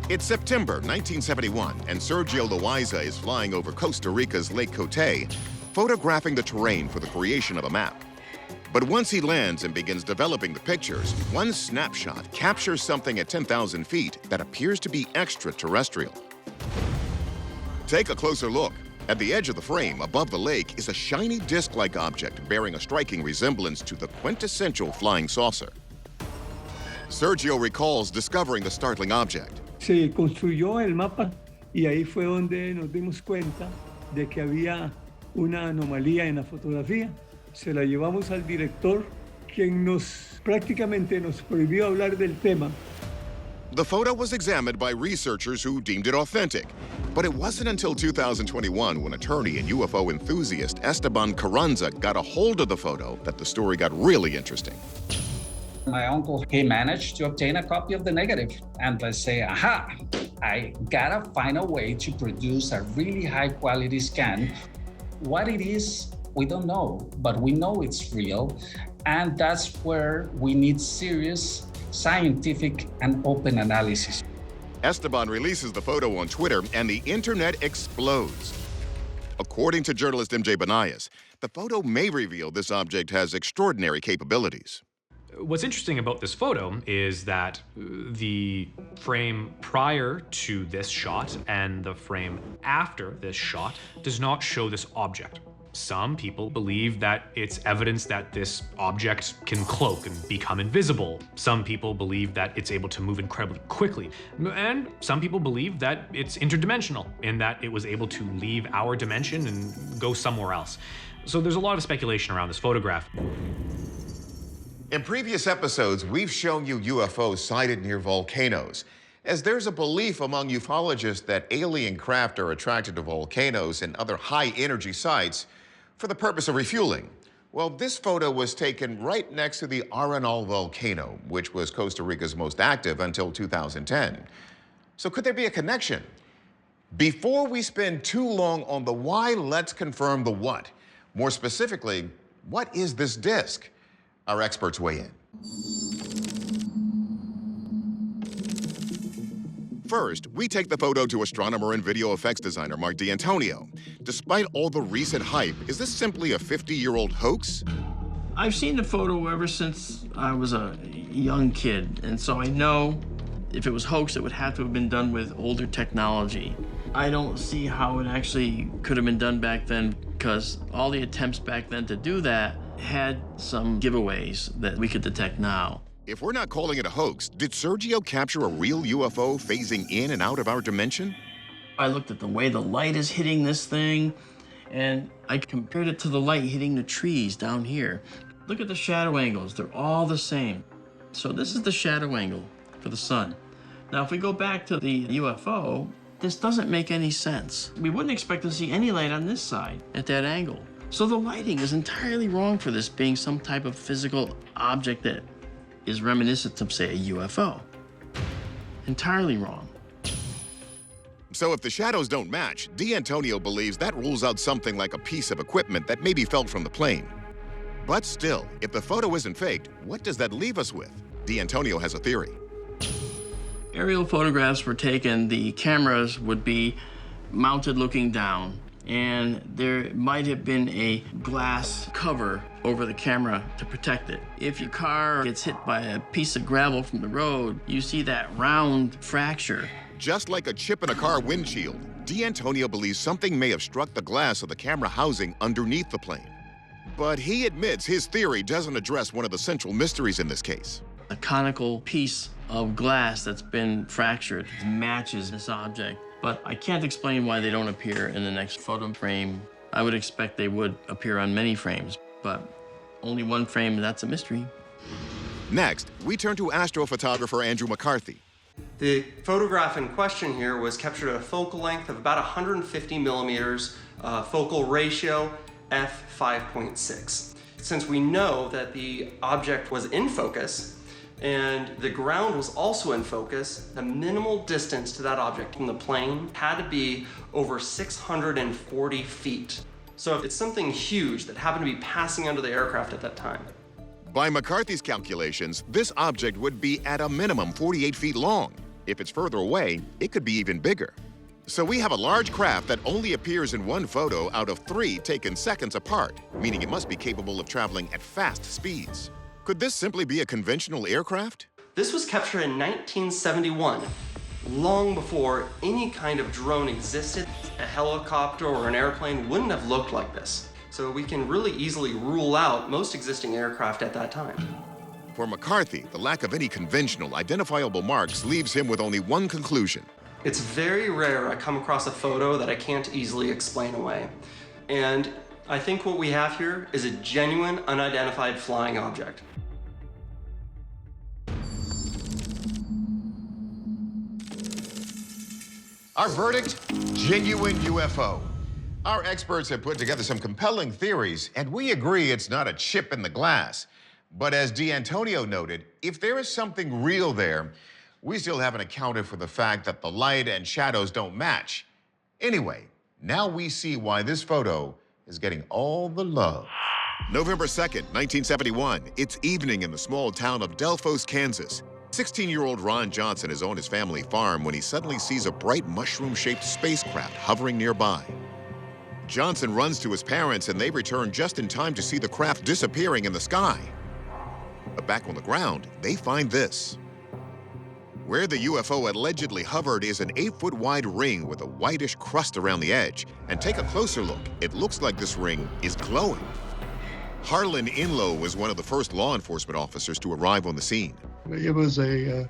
It's September 1971, and Sergio Loaiza is flying over Costa Rica's Lake Cote, photographing the terrain for the creation of a map. But once he lands and begins developing the pictures, one snapshot captures something at 10,000 feet that appears to be extraterrestrial. Take a closer look. At the edge of the frame, above the lake, is a shiny disc-like object bearing a striking resemblance to the quintessential flying saucer. Sergio recalls discovering the startling object. Se construyó el mapa y ahí fue donde nos dimos cuenta de que había una anomalía en la fotografía. Se la llevamos al director, quien prácticamente nos prohibió hablar del tema. The photo was examined by researchers who deemed it authentic. But it wasn't until 2021 when attorney and UFO enthusiast Esteban Carranza got a hold of the photo that the story got really interesting. My uncle, he managed to obtain a copy of the negative. And I say, aha, I gotta find a way to produce a really high quality scan. What it is, we don't know, but we know it's real. And that's where we need serious scientific and open analysis. Esteban releases the photo on Twitter, and the internet explodes. According to journalist MJ Banayas, the photo may reveal this object has extraordinary capabilities. What's interesting about this photo is that the frame prior to this shot and the frame after this shot does not show this object. Some people believe that it's evidence that this object can cloak and become invisible. Some people believe that it's able to move incredibly quickly. And some people believe that it's interdimensional, in that it was able to leave our dimension and go somewhere else. So there's a lot of speculation around this photograph. In previous episodes, we've shown you UFOs sighted near volcanoes, as there's a belief among ufologists that alien craft are attracted to volcanoes and other high-energy sites for the purpose of refueling. Well, this photo was taken right next to the Arenal volcano, which was Costa Rica's most active until 2010. So could there be a connection? Before we spend too long on the why, let's confirm the what. More specifically, what is this disk? Our experts weigh in. First, we take the photo to astronomer and video effects designer Mark D'Antonio. Despite all the recent hype, is this simply a 50-year-old hoax? I've seen the photo ever since I was a young kid, and so I know if it was hoax, it would have to have been done with older technology. I don't see how it actually could have been done back then, because all the attempts back then to do that had some giveaways that we could detect now. If we're not calling it a hoax, did Sergio capture a real UFO phasing in and out of our dimension? I looked at the way the light is hitting this thing, and I compared it to the light hitting the trees down here. Look at the shadow angles, they're all the same. So this is the shadow angle for the sun. Now, if we go back to the UFO, this doesn't make any sense. We wouldn't expect to see any light on this side at that angle. So the lighting is entirely wrong for this being some type of physical object that is reminiscent of, say, a UFO. Entirely wrong. So if the shadows don't match, D'Antonio believes that rules out something like a piece of equipment that maybe fell from the plane. But still, if the photo isn't faked, what does that leave us with? D'Antonio has a theory. Aerial photographs were taken, the cameras would be mounted looking down, and there might have been a glass cover over the camera to protect it. If your car gets hit by a piece of gravel from the road, you see that round fracture. Just like a chip in a car windshield, D'Antonio believes something may have struck the glass of the camera housing underneath the plane. But he admits his theory doesn't address one of the central mysteries in this case. A conical piece of glass that's been fractured matches this object. But I can't explain why they don't appear in the next photo frame. I would expect they would appear on many frames, but only one frame, that's a mystery. Next, we turn to astrophotographer Andrew McCarthy. The photograph in question here was captured at a focal length of about 150 millimeters, focal ratio f5.6. Since we know that the object was in focus, and the ground was also in focus, the minimal distance to that object from the plane had to be over 640 feet. So it's something huge that happened to be passing under the aircraft at that time. By McCarthy's calculations, this object would be at a minimum 48 feet long. If it's further away, it could be even bigger. So we have a large craft that only appears in one photo out of 3 taken seconds apart, meaning it must be capable of traveling at fast speeds. Could this simply be a conventional aircraft? This was captured in 1971, long before any kind of drone existed. A helicopter or an airplane wouldn't have looked like this. So we can really easily rule out most existing aircraft at that time. For McCarthy, the lack of any conventional identifiable marks leaves him with only one conclusion. It's very rare I come across a photo that I can't easily explain away. And I think what we have here is a genuine unidentified flying object. Our verdict? Genuine UFO. Our experts have put together some compelling theories, and we agree it's not a chip in the glass. But as D'Antonio noted, if there is something real there, we still haven't accounted for the fact that the light and shadows don't match. Anyway, now we see why this photo is getting all the love. November 2nd, 1971. It's evening in the small town of Delphos, Kansas. 16-year-old Ron Johnson is on his family farm when he suddenly sees a bright mushroom-shaped spacecraft hovering nearby. Johnson runs to his parents, and they return just in time to see the craft disappearing in the sky. But back on the ground, they find this. Where the UFO allegedly hovered is an 8-foot-wide ring with a whitish crust around the edge. And take a closer look. It looks like this ring is glowing. Harlan Inlow was one of the first law enforcement officers to arrive on the scene. It was a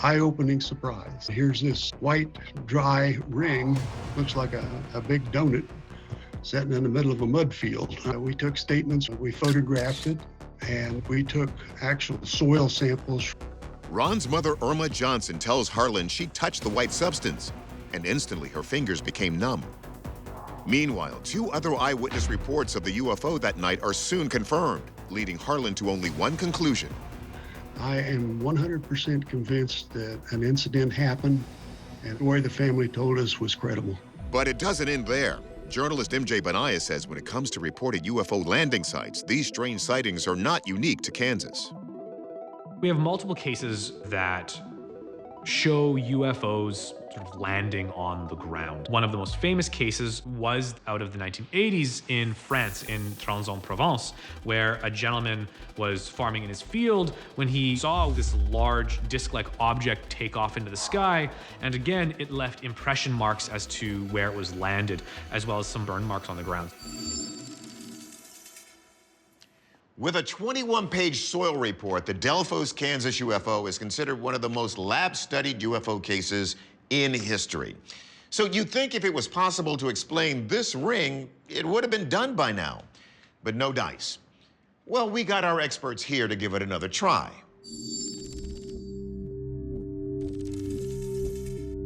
eye-opening surprise. Here's this white, dry ring, looks like a big donut, sitting in the middle of a mud field. We took statements, we photographed it, and we took actual soil samples. Ron's mother, Irma Johnson, tells Harlan she touched the white substance, and instantly her fingers became numb. Meanwhile, 2 other eyewitness reports of the UFO that night are soon confirmed, leading Harlan to only one conclusion. I am 100% convinced that an incident happened, and the way the family told us was credible. But it doesn't end there. Journalist MJ Benaya says when it comes to reported UFO landing sites, these strange sightings are not unique to Kansas. We have multiple cases that show UFOs sort of landing on the ground. One of the most famous cases was out of the 1980s in France, in Aix-en-Provence, where a gentleman was farming in his field when he saw this large disc-like object take off into the sky. And again, it left impression marks as to where it was landed, as well as some burn marks on the ground. With a 21-page soil report, the Delphos, Kansas UFO is considered one of the most lab-studied UFO cases in history. So you'd think if it was possible to explain this ring, it would have been done by now. But no dice. Well, we got our experts here to give it another try.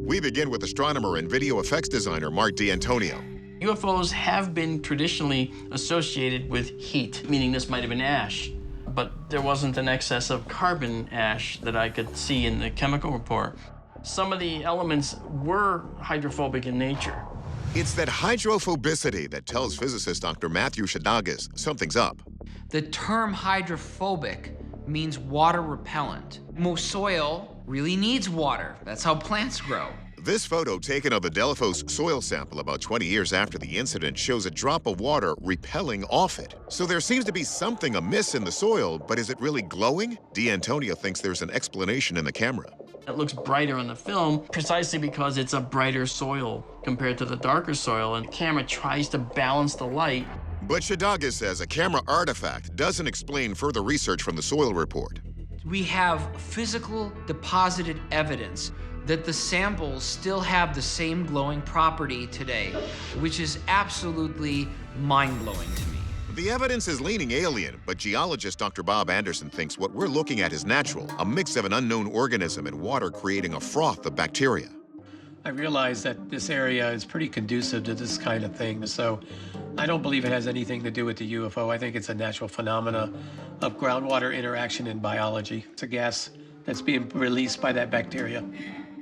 We begin with astronomer and video effects designer Mark D'Antonio. UFOs have been traditionally associated with heat, meaning this might have been ash, but there wasn't an excess of carbon ash that I could see in the chemical report. Some of the elements were hydrophobic in nature. It's that hydrophobicity that tells physicist Dr. Matthew Shadagas something's up. The term hydrophobic means water repellent. Most soil really needs water. That's how plants grow. This photo taken of the Delphos soil sample about 20 years after the incident shows a drop of water repelling off it. So there seems to be something amiss in the soil, but is it really glowing? D'Antonio thinks there's an explanation in the camera. It looks brighter on the film precisely because it's a brighter soil compared to the darker soil, and the camera tries to balance the light. But Shadagas says a camera artifact doesn't explain further research from the soil report. We have physical deposited evidence that the samples still have the same glowing property today, which is absolutely mind-blowing to me. The evidence is leaning alien, but geologist Dr. Bob Anderson thinks what we're looking at is natural, a mix of an unknown organism and water creating a froth of bacteria. I realize that this area is pretty conducive to this kind of thing, so I don't believe it has anything to do with the UFO. I think it's a natural phenomena of groundwater interaction in biology. It's a gas that's being released by that bacteria.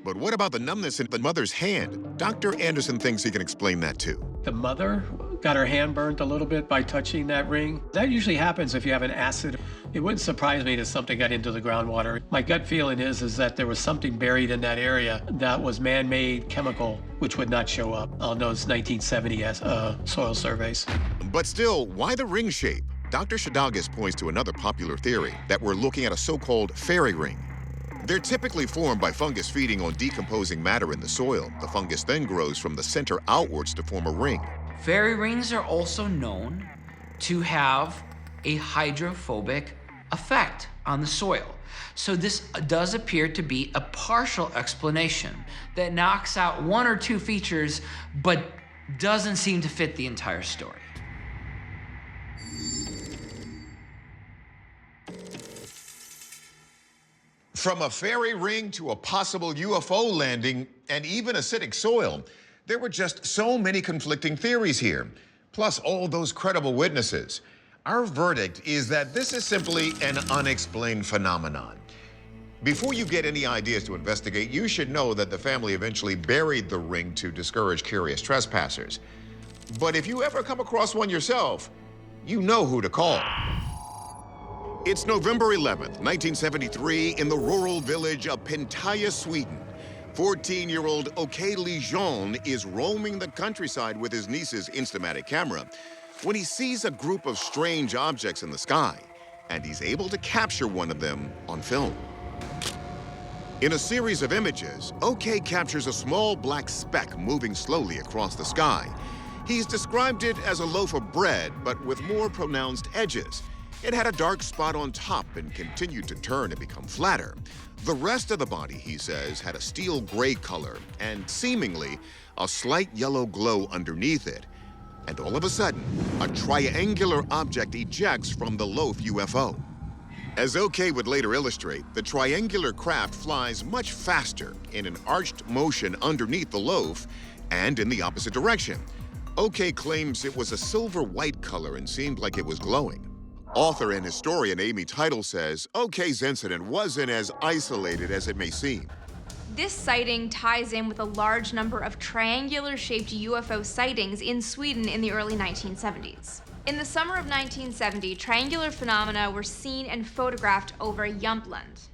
But what about the numbness in the mother's hand? Dr. Anderson thinks he can explain that too. The mother got her hand burnt a little bit by touching that ring. That usually happens if you have an acid. It wouldn't surprise me that something got into the groundwater. My gut feeling is that there was something buried in that area that was man-made chemical, which would not show up on those 1970 soil surveys. But still, why the ring shape? Dr. Shadagas points to another popular theory that we're looking at a so-called fairy ring. They're typically formed by fungus feeding on decomposing matter in the soil. The fungus then grows from the center outwards to form a ring. Fairy rings are also known to have a hydrophobic effect on the soil. So this does appear to be a partial explanation that knocks out one or two features, but doesn't seem to fit the entire story. From a fairy ring to a possible UFO landing and even acidic soil, there were just so many conflicting theories here, plus all those credible witnesses. Our verdict is that this is simply an unexplained phenomenon. Before you get any ideas to investigate, you should know that the family eventually buried the ring to discourage curious trespassers. But if you ever come across one yourself, you know who to call. It's November 11th, 1973, in the rural village of Pentaya, Sweden. 14-year-old Åke Lejeune is roaming the countryside with his niece's Instamatic camera when he sees a group of strange objects in the sky, and he's able to capture one of them on film. In a series of images, Åke captures a small black speck moving slowly across the sky. He's described it as a loaf of bread, but with more pronounced edges. It had a dark spot on top and continued to turn and become flatter. The rest of the body, he says, had a steel gray color and seemingly a slight yellow glow underneath it. And all of a sudden, a triangular object ejects from the loaf UFO. As Åke would later illustrate, the triangular craft flies much faster in an arched motion underneath the loaf and in the opposite direction. Åke claims it was a silver-white color and seemed like it was glowing. Author and historian Amy Title says Åke's incident wasn't as isolated as it may seem. This sighting ties in with a large number of triangular-shaped UFO sightings in Sweden in the early 1970s. In the summer of 1970, triangular phenomena were seen and photographed over Jämtland.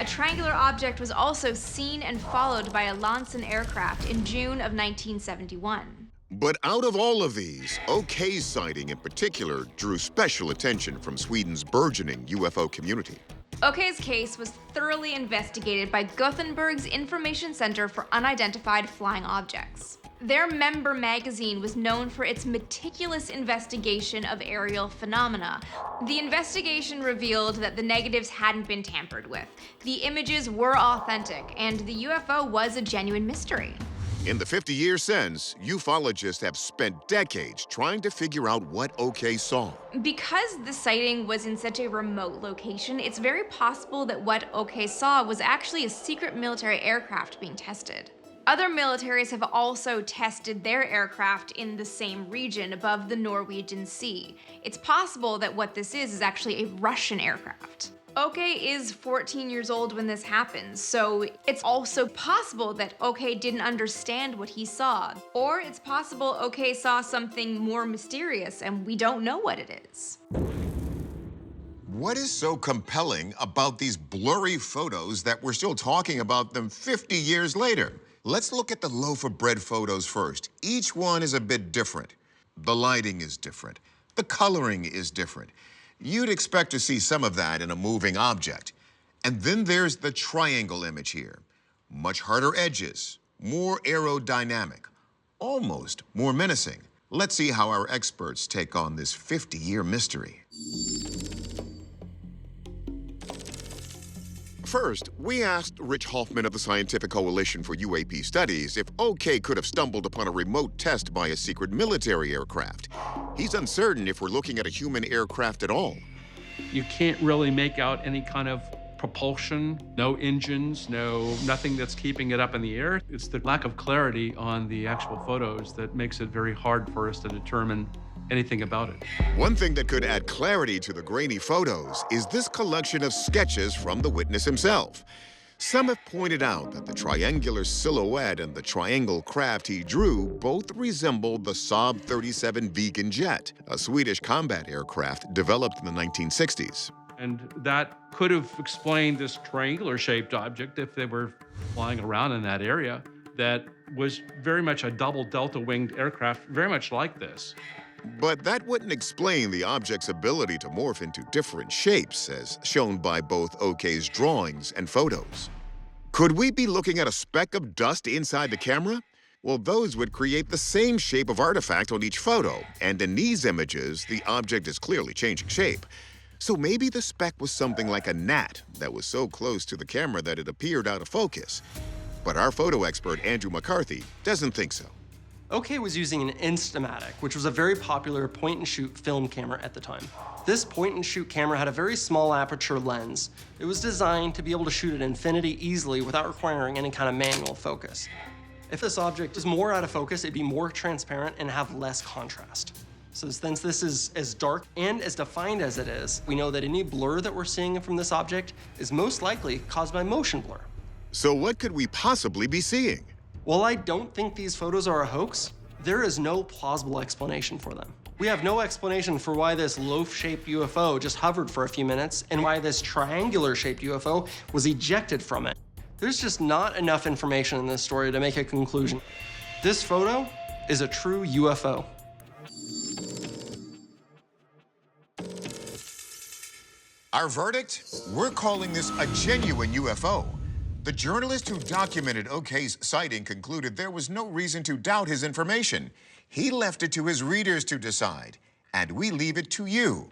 A triangular object was also seen and followed by a Lansen aircraft in June of 1971. But out of all of these, Åke's sighting in particular drew special attention from Sweden's burgeoning UFO community. Åke's case was thoroughly investigated by Gothenburg's Information Center for Unidentified Flying Objects. Their member magazine was known for its meticulous investigation of aerial phenomena. The investigation revealed that the negatives hadn't been tampered with. The images were authentic, and the UFO was a genuine mystery. In the 50 years since, ufologists have spent decades trying to figure out what Åke saw. Because the sighting was in such a remote location, it's very possible that what Åke saw was actually a secret military aircraft being tested. Other militaries have also tested their aircraft in the same region above the Norwegian Sea. It's possible that what this is actually a Russian aircraft. Åke is 14 years old when this happened, so it's also possible that Åke didn't understand what he saw. Or it's possible Åke saw something more mysterious and we don't know what it is. What is so compelling about these blurry photos that we're still talking about them 50 years later? Let's look at the loaf of bread photos first. Each one is a bit different. The lighting is different. The coloring is different. You'd expect to see some of that in a moving object. And then there's the triangle image here. Much harder edges, more aerodynamic, almost more menacing. Let's see how our experts take on this 50-year mystery. First, we asked Rich Hoffman of the Scientific Coalition for UAP Studies if Åke could have stumbled upon a remote test by a secret military aircraft. He's uncertain if we're looking at a human aircraft at all. You can't really make out any kind of propulsion, no engines, nothing that's keeping it up in the air. It's the lack of clarity on the actual photos that makes it very hard for us to determine anything about it. One thing that could add clarity to the grainy photos is this collection of sketches from the witness himself. Some have pointed out that the triangular silhouette and the triangle craft he drew both resembled the Saab 37 Viggen jet, a Swedish combat aircraft developed in the 1960s. And that could have explained this triangular-shaped object if they were flying around in that area that was very much a double delta-winged aircraft, very much like this. But that wouldn't explain the object's ability to morph into different shapes, as shown by both OK's drawings and photos. Could we be looking at a speck of dust inside the camera? Well, those would create the same shape of artifact on each photo, and in these images, the object is clearly changing shape. So maybe the speck was something like a gnat that was so close to the camera that it appeared out of focus. But our photo expert, Andrew McCarthy, doesn't think so. OK was using an Instamatic, which was a very popular point-and-shoot film camera at the time. This point-and-shoot camera had a very small aperture lens. It was designed to be able to shoot at infinity easily without requiring any kind of manual focus. If this object is more out of focus, it'd be more transparent and have less contrast. So since this is as dark and as defined as it is, we know that any blur that we're seeing from this object is most likely caused by motion blur. So what could we possibly be seeing? While I don't think these photos are a hoax, there is no plausible explanation for them. We have no explanation for why this loaf-shaped UFO just hovered for a few minutes and why this triangular-shaped UFO was ejected from it. There's just not enough information in this story to make a conclusion. This photo is a true UFO. Our verdict? We're calling this a genuine UFO. The journalist who documented OK's sighting concluded there was no reason to doubt his information. He left it to his readers to decide, and we leave it to you.